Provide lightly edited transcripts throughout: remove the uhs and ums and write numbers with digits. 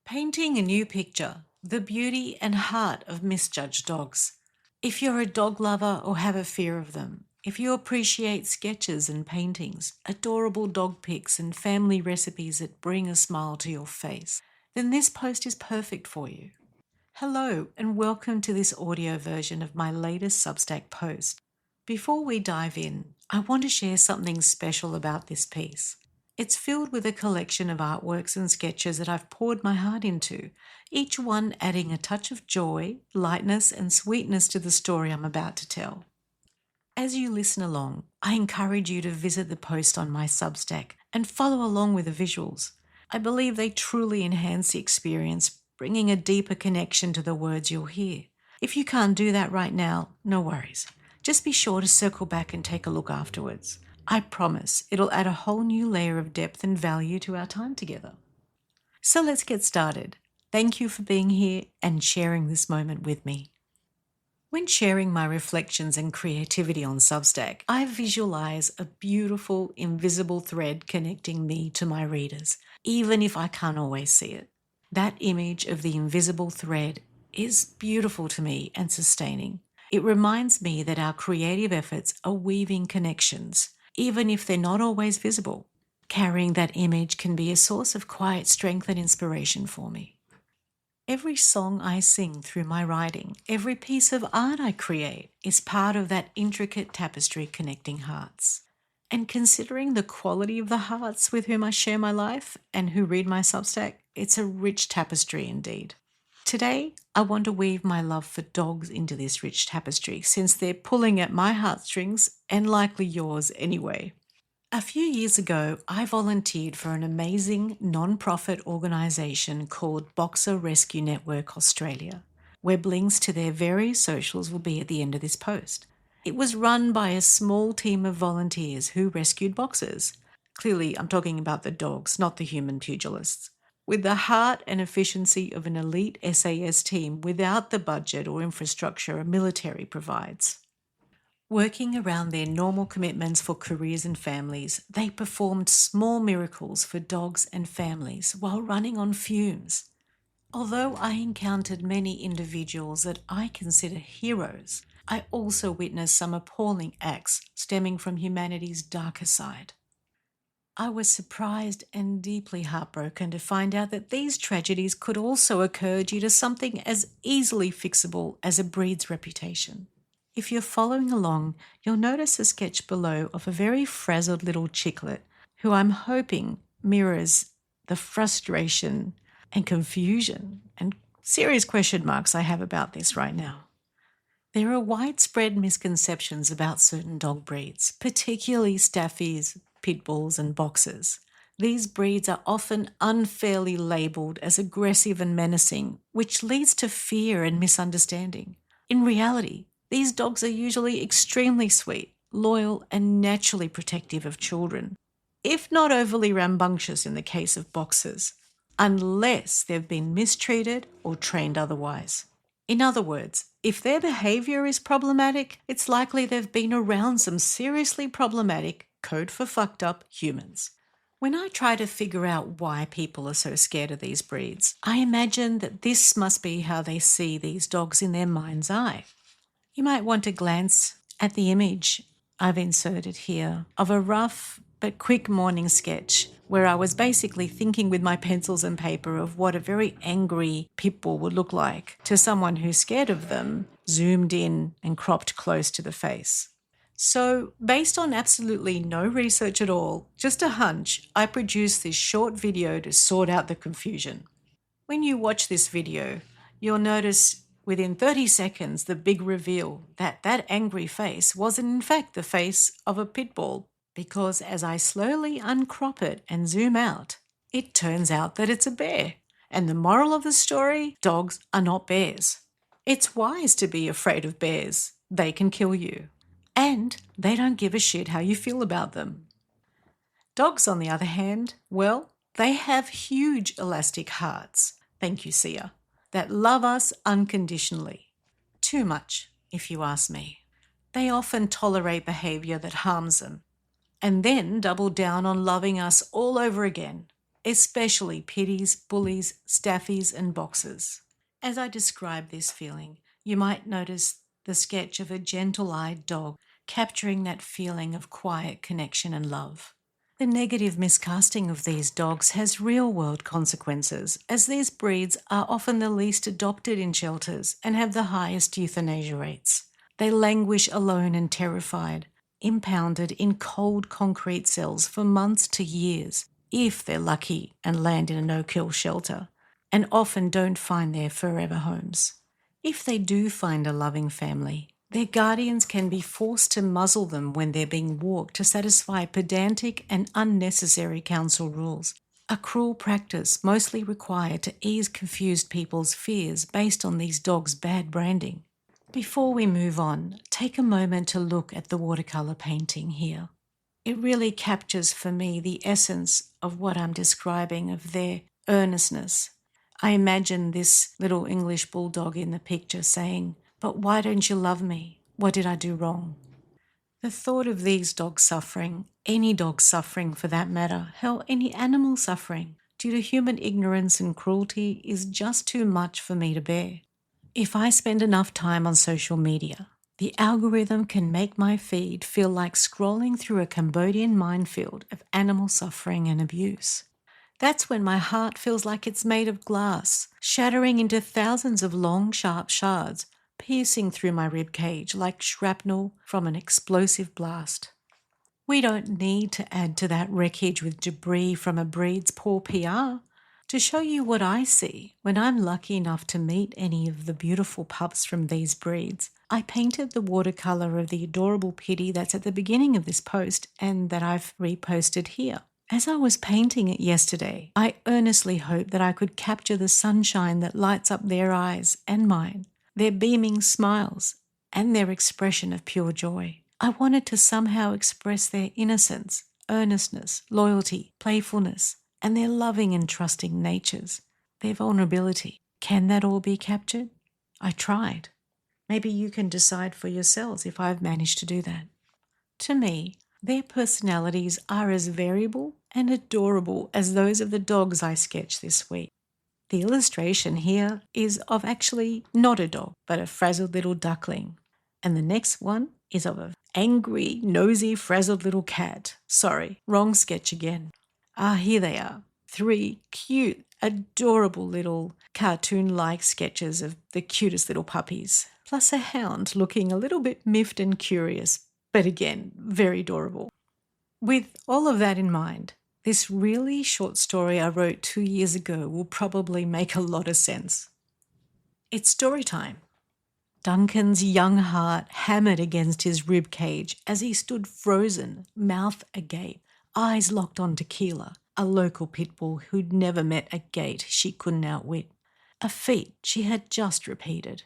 Painting a new picture, the beauty and heart of misjudged dogs. If you're a dog lover or have a fear of them, if you appreciate sketches and paintings, adorable dog pics and family recipes that bring a smile to your face, then this post is perfect for you. Hello and welcome to this audio version of my latest Substack post. Before we dive in, I want to share something special about this piece. It's filled with a collection of artworks and sketches that I've poured my heart into, each one adding a touch of joy, lightness, and sweetness to the story I'm about to tell. As you listen along, I encourage you to visit the post on my Substack and follow along with the visuals. I believe they truly enhance the experience, bringing a deeper connection to the words you'll hear. If you can't do that right now, no worries. Just be sure to circle back and take a look afterwards. I promise it'll add a whole new layer of depth and value to our time together. So let's get started. Thank you for being here and sharing this moment with me. When sharing my reflections and creativity on Substack, I visualize a beautiful, invisible thread connecting me to my readers, even if I can't always see it. That image of the invisible thread is beautiful to me and sustaining. It reminds me that our creative efforts are weaving connections, even if they're not always visible. Carrying that image can be a source of quiet strength and inspiration for me. Every song I sing through my writing, every piece of art I create is part of that intricate tapestry connecting hearts. And considering the quality of the hearts with whom I share my life and who read my Substack, it's a rich tapestry indeed. Today, I want to weave my love for dogs into this rich tapestry since they're pulling at my heartstrings and likely yours anyway. A few years ago, I volunteered for an amazing non-profit organisation called Boxer Rescue Network Australia. Web links to their various socials will be at the end of this post. It was run by a small team of volunteers who rescued boxers. Clearly, I'm talking about the dogs, not the human pugilists. With the heart and efficiency of an elite SAS team without the budget or infrastructure a military provides. Working around their normal commitments for careers and families, they performed small miracles for dogs and families while running on fumes. Although I encountered many individuals that I consider heroes, I also witnessed some appalling acts stemming from humanity's darker side. I was surprised and deeply heartbroken to find out that these tragedies could also occur due to something as easily fixable as a breed's reputation. If you're following along, you'll notice a sketch below of a very frazzled little chicklet who I'm hoping mirrors the frustration and confusion and serious question marks I have about this right now. There are widespread misconceptions about certain dog breeds, particularly Staffies, Pitbulls and Boxers. These breeds are often unfairly labelled as aggressive and menacing, which leads to fear and misunderstanding. In reality, these dogs are usually extremely sweet, loyal and naturally protective of children, if not overly rambunctious in the case of Boxers, unless they've been mistreated or trained otherwise. In other words, if their behaviour is problematic, it's likely they've been around some seriously problematic, code for fucked up humans. When I try to figure out why people are so scared of these breeds, I imagine that this must be how they see these dogs in their mind's eye. You might want to glance at the image I've inserted here of a rough but quick morning sketch where I was basically thinking with my pencils and paper of what a very angry pitbull would look like to someone who's scared of them, zoomed in and cropped close to the face. So, based on absolutely no research at all, just a hunch, I produced this short video to sort out the confusion. When you watch this video, you'll notice within 30 seconds the big reveal that that angry face wasn't in fact the face of a pit bull, because as I slowly uncrop it and zoom out, it turns out that it's a bear. And the moral of the story, dogs are not bears. It's wise to be afraid of bears. They can kill you. And they don't give a shit how you feel about them. Dogs, on the other hand, well, they have huge elastic hearts, thank you, Sia, that love us unconditionally. Too much, if you ask me. They often tolerate behaviour that harms them, and then double down on loving us all over again. especially pitties, bullies, staffies, and boxers. As I describe this feeling, you might notice the sketch of a gentle-eyed dog capturing that feeling of quiet connection and love. The negative miscasting of these dogs has real-world consequences, as these breeds are often the least adopted in shelters and have the highest euthanasia rates. They languish alone and terrified, impounded in cold concrete cells for months to years, if they're lucky and land in a no-kill shelter, and often don't find their forever homes. If they do find a loving family, their guardians can be forced to muzzle them when they're being walked to satisfy pedantic and unnecessary council rules, a cruel practice mostly required to ease confused people's fears based on these dogs' bad branding. Before we move on, take a moment to look at the watercolour painting here. It really captures for me the essence of what I'm describing, of their earnestness. I imagine this little English bulldog in the picture saying, "But why don't you love me? What did I do wrong?" The thought of these dogs suffering, any dog suffering for that matter, hell, any animal suffering, due to human ignorance and cruelty is just too much for me to bear. If I spend enough time on social media, the algorithm can make my feed feel like scrolling through a Cambodian minefield of animal suffering and abuse. That's when my heart feels like it's made of glass, shattering into thousands of long, sharp shards, piercing through my rib cage like shrapnel from an explosive blast. We don't need to add to that wreckage with debris from a breed's poor PR. To show you what I see when I'm lucky enough to meet any of the beautiful pups from these breeds, I painted the watercolour of the adorable pitty that's at the beginning of this post and that I've reposted here. As I was painting it yesterday, I earnestly hoped that I could capture the sunshine that lights up their eyes and mine, their beaming smiles, and their expression of pure joy. I wanted to somehow express their innocence, earnestness, loyalty, playfulness, and their loving and trusting natures, their vulnerability. Can that all be captured? I tried. Maybe you can decide for yourselves if I've managed to do that. To me, their personalities are as variable and adorable as those of the dogs I sketched this week. The illustration here is of actually not a dog, but a frazzled little duckling. And the next one is of an angry, nosy, frazzled little cat. Sorry, wrong sketch again. Here they are. 3 cute, adorable little cartoon-like sketches of the cutest little puppies, plus a hound looking a little bit miffed and curious, but again, very adorable. With all of that in mind, this really short story I wrote 2 years ago will probably make a lot of sense. It's story time. Duncan's young heart hammered against his rib cage as he stood frozen, mouth agape, eyes locked on Tequila, a local pitbull who'd never met a gait she couldn't outwit, a feat she had just repeated.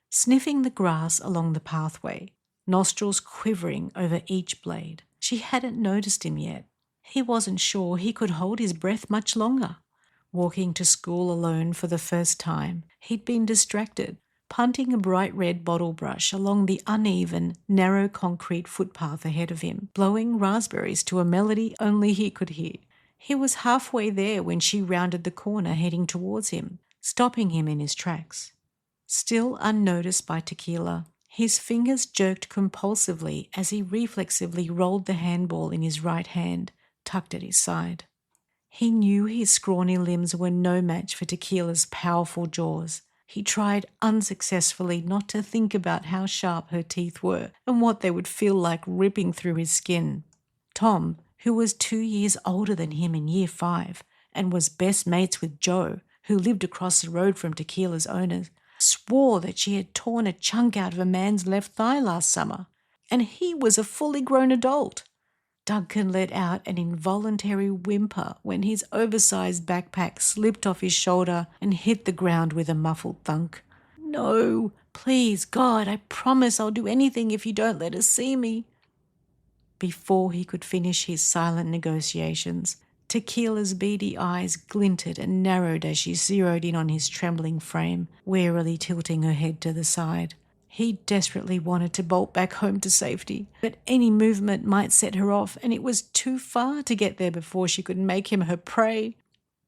Sniffing the grass along the pathway, nostrils quivering over each blade, she hadn't noticed him yet. He wasn't sure he could hold his breath much longer. Walking to school alone for the first time, he'd been distracted, punting a bright red bottle brush along the uneven, narrow concrete footpath ahead of him, blowing raspberries to a melody only he could hear. He was halfway there when she rounded the corner heading towards him, stopping him in his tracks. Still unnoticed by Tequila, his fingers jerked compulsively as he reflexively rolled the handball in his right hand, tucked at his side. He knew his scrawny limbs were no match for Tequila's powerful jaws. He tried unsuccessfully not to think about how sharp her teeth were and what they would feel like ripping through his skin. Tom, who was 2 years older than him in year 5 and was best mates with Joe, who lived across the road from Tequila's owners, swore that she had torn a chunk out of a man's left thigh last summer, and he was a fully grown adult. Duncan let out an involuntary whimper when his oversized backpack slipped off his shoulder and hit the ground with a muffled thunk. "No, please, God, I promise I'll do anything if you don't let us see me." Before he could finish his silent negotiations, Tequila's beady eyes glinted and narrowed as she zeroed in on his trembling frame, warily tilting her head to the side. He desperately wanted to bolt back home to safety, but any movement might set her off, and it was too far to get there before she could make him her prey.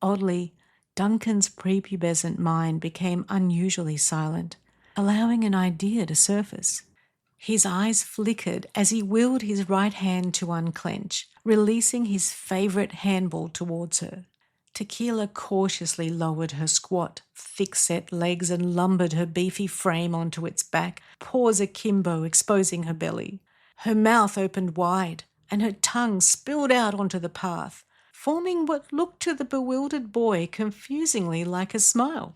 Oddly, Duncan's prepubescent mind became unusually silent, allowing an idea to surface. His eyes flickered as he willed his right hand to unclench, releasing his favourite handball towards her. Tequila cautiously lowered her squat, thick-set legs and lumbered her beefy frame onto its back, paws akimbo, exposing her belly. Her mouth opened wide, and her tongue spilled out onto the path, forming what looked to the bewildered boy confusingly like a smile.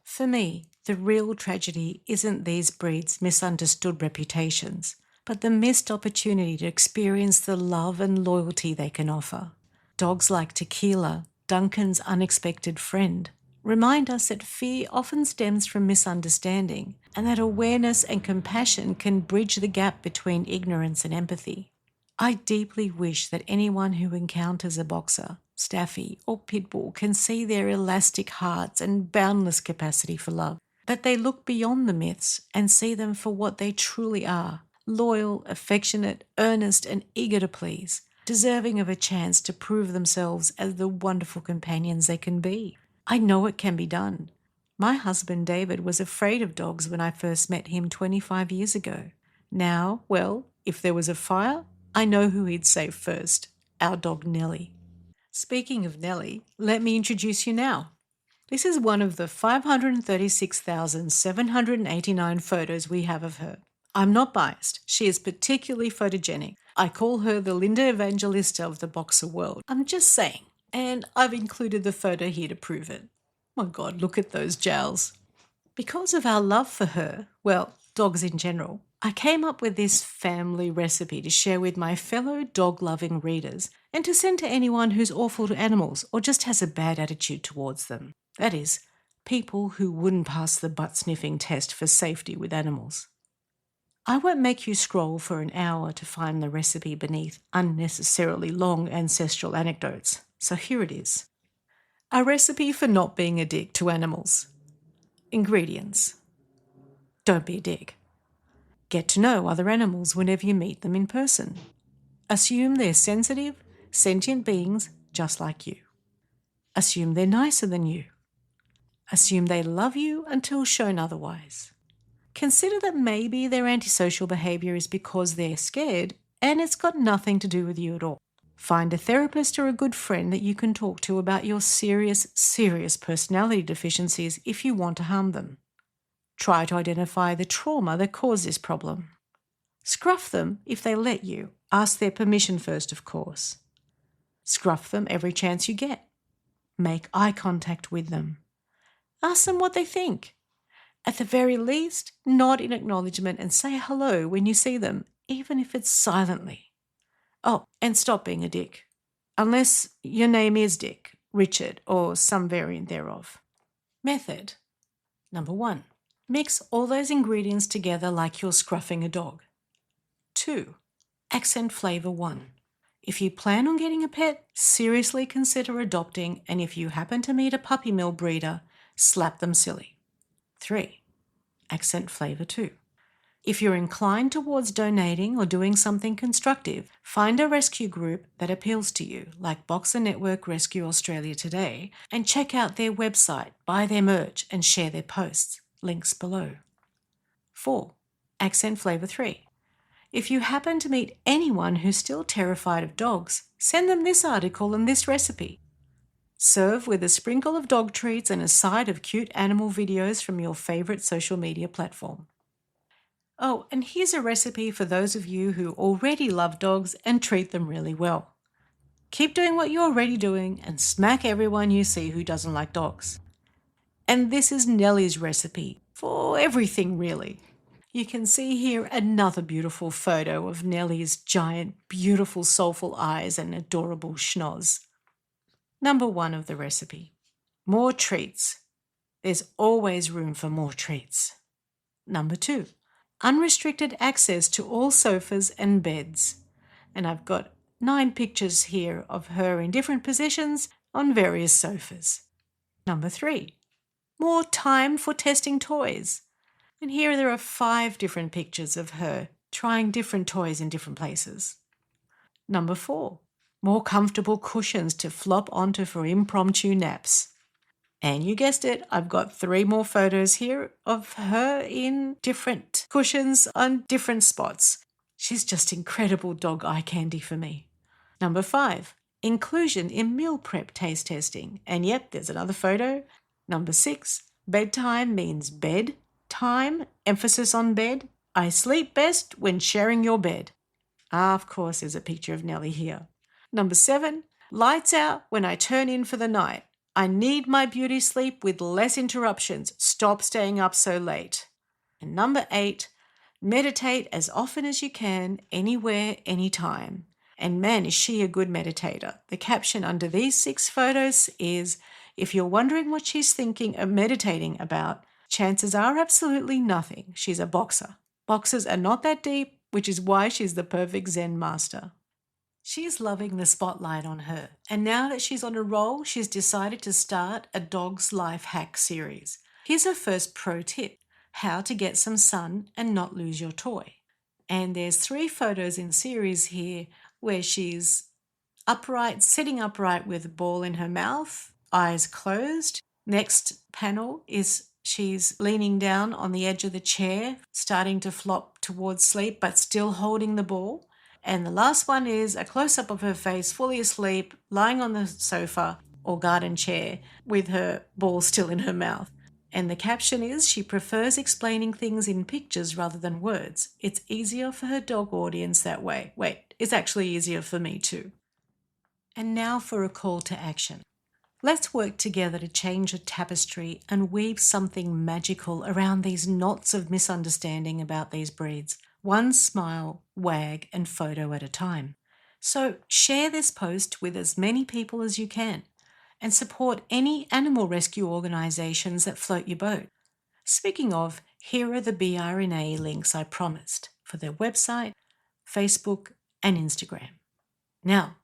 For me, the real tragedy isn't these breeds' misunderstood reputations, but the missed opportunity to experience the love and loyalty they can offer. Dogs like Tequila, Duncan's unexpected friend, remind us that fear often stems from misunderstanding, and that awareness and compassion can bridge the gap between ignorance and empathy. I deeply wish that anyone who encounters a boxer, Staffy, or Pitbull can see their elastic hearts and boundless capacity for love, that they look beyond the myths and see them for what they truly are: loyal, affectionate, earnest, and eager to please, deserving of a chance to prove themselves as the wonderful companions they can be. I know it can be done. My husband David was afraid of dogs when I first met him 25 years ago. Now, well, if there was a fire, I know who he'd save first: our dog Nellie. Speaking of Nellie, let me introduce you now. This is one of the 536,789 photos we have of her. I'm not biased. She is particularly photogenic. I call her the Linda Evangelista of the boxer world. I'm just saying. And I've included the photo here to prove it. My God, look at those jowls. Because of our love for her, well, dogs in general, I came up with this family recipe to share with my fellow dog-loving readers and to send to anyone who's awful to animals or just has a bad attitude towards them. That is, people who wouldn't pass the butt-sniffing test for safety with animals. I won't make you scroll for an hour to find the recipe beneath unnecessarily long ancestral anecdotes, so here it is. A recipe for not being a dick to animals. Ingredients. Don't be a dick. Get to know other animals whenever you meet them in person. Assume they're sensitive, sentient beings just like you. Assume they're nicer than you. Assume they love you until shown otherwise. Consider that maybe their antisocial behaviour is because they're scared and it's got nothing to do with you at all. Find a therapist or a good friend that you can talk to about your serious personality deficiencies if you want to harm them. Try to identify the trauma that caused this problem. Scruff them if they let you. Ask their permission first, of course. Scruff them every chance you get. Make eye contact with them. Ask them what they think. At the very least, nod in acknowledgement and say hello when you see them, even if it's silently. Oh, and stop being a dick. Unless your name is Dick, Richard, or some variant thereof. Method. Number 1. Mix all those ingredients together like you're scruffing a dog. 2. Accent flavour 1. If you plan on getting a pet, seriously consider adopting, and if you happen to meet a puppy mill breeder, slap them silly. 3. Accent flavour 2. If you're inclined towards donating or doing something constructive, find a rescue group that appeals to you, like Boxer Network Rescue Australia Today, and check out their website, buy their merch, and share their posts. Links below. 4. Accent flavour 3. If you happen to meet anyone who's still terrified of dogs, send them this article and this recipe. Serve with a sprinkle of dog treats and a side of cute animal videos from your favourite social media platform. Oh, and here's a recipe for those of you who already love dogs and treat them really well. Keep doing what you're already doing and smack everyone you see who doesn't like dogs. And this is Nellie's recipe for everything, really. You can see here another beautiful photo of Nellie's giant, beautiful, soulful eyes and adorable schnoz. Number 1 of the recipe. More treats. There's always room for more treats. Number 2. Unrestricted access to all sofas and beds. And I've got 9 pictures here of her in different positions on various sofas. Number 3. More time for testing toys. And here there are 5 different pictures of her trying different toys in different places. Number 4, more comfortable cushions to flop onto for impromptu naps. And you guessed it, I've got 3 more photos here of her in different cushions on different spots. She's just incredible dog eye candy for me. Number 5, inclusion in meal prep taste testing. And yep, there's another photo. Number 6, bedtime means bed time, emphasis on bed. I sleep best when sharing your bed. Of course, there's a picture of Nellie here. Number 7, lights out when I turn in for the night. I need my beauty sleep with less interruptions. Stop staying up so late. And number 8, meditate as often as you can, anywhere, anytime. And man, is she a good meditator. The caption under these 6 photos is, if you're wondering what she's thinking or meditating about, chances are absolutely nothing. She's a boxer. Boxers are not that deep, which is why she's the perfect Zen master. She's loving the spotlight on her, and now that she's on a roll, she's decided to start a Dog's Life Hack series. Here's her first pro tip: how to get some sun and not lose your toy. And there's 3 photos in series here where she's upright, sitting upright with a ball in her mouth, eyes closed. Next panel is she's leaning down on the edge of the chair, starting to flop towards sleep, but still holding the ball. And the last one is a close-up of her face, fully asleep, lying on the sofa or garden chair with her ball still in her mouth. And the caption is, she prefers explaining things in pictures rather than words. It's easier for her dog audience that way. Wait, it's actually easier for me too. And now for a call to action. Let's work together to change the tapestry and weave something magical around these knots of misunderstanding about these breeds, one smile, wag, and photo at a time. So share this post with as many people as you can and support any animal rescue organisations that float your boat. Speaking of, here are the BRNA links I promised for their website, Facebook, and Instagram. Now,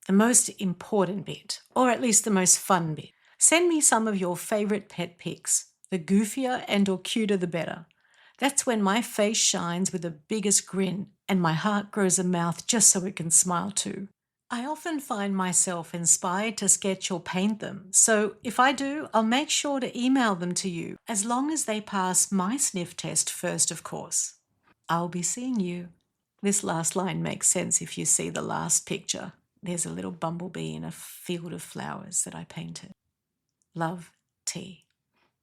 the most important bit, or at least the most fun bit. Send me some of your favourite pet pics. The goofier and or cuter the better. That's when my face shines with the biggest grin and my heart grows a mouth just so it can smile too. I often find myself inspired to sketch or paint them, so if I do, I'll make sure to email them to you, as long as they pass my sniff test first, of course. I'll be seeing you. This last line makes sense if you see the last picture. There's a little bumblebee in a field of flowers that I painted. Love, T.